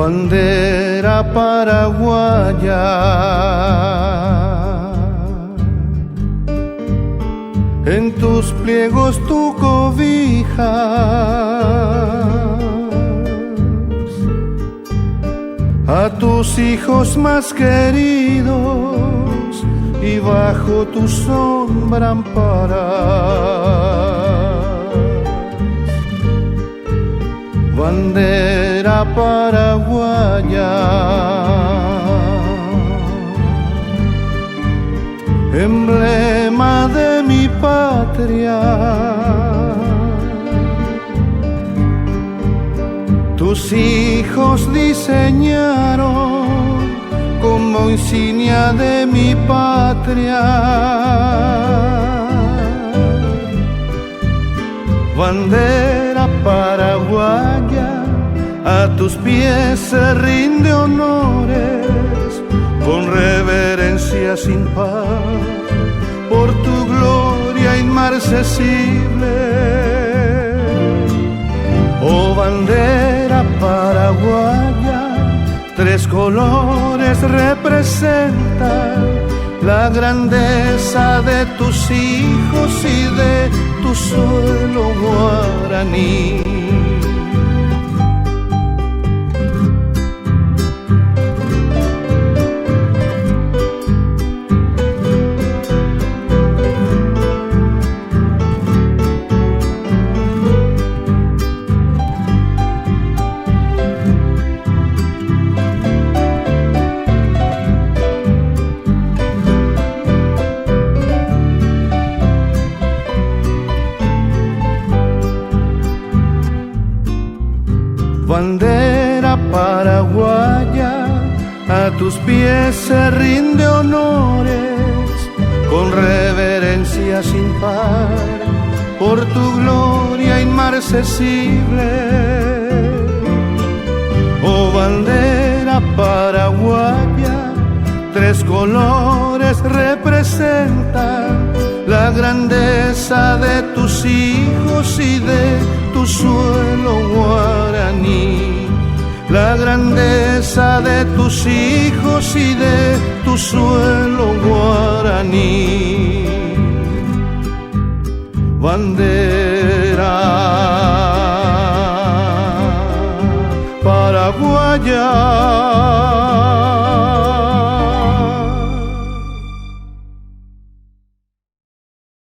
bandera paraguaya, en tus pliegos tu cobija, a tus hijos más queridos y bajo tu sombra amparas. Bandera paraguaya, emblema de mi patria, tus hijos diseñaron como insignia de mi patria. Bandera paraguaya, a tus pies se rinde honores con reverencia sin par por tu gloria inmarcesible. Oh bandera paraguaya, tres colores representan la grandeza de tus hijos y de tu suelo guaraní. Bandera paraguaya, a tus pies se rinde honores con reverencia sin par por tu gloria inmarcesible. Oh bandera paraguaya, tres colores representan la grandeza de tus hijos y de tu suelo guaraní. La grandeza de tus hijos y de tu suelo guaraní. Bandera paraguaya,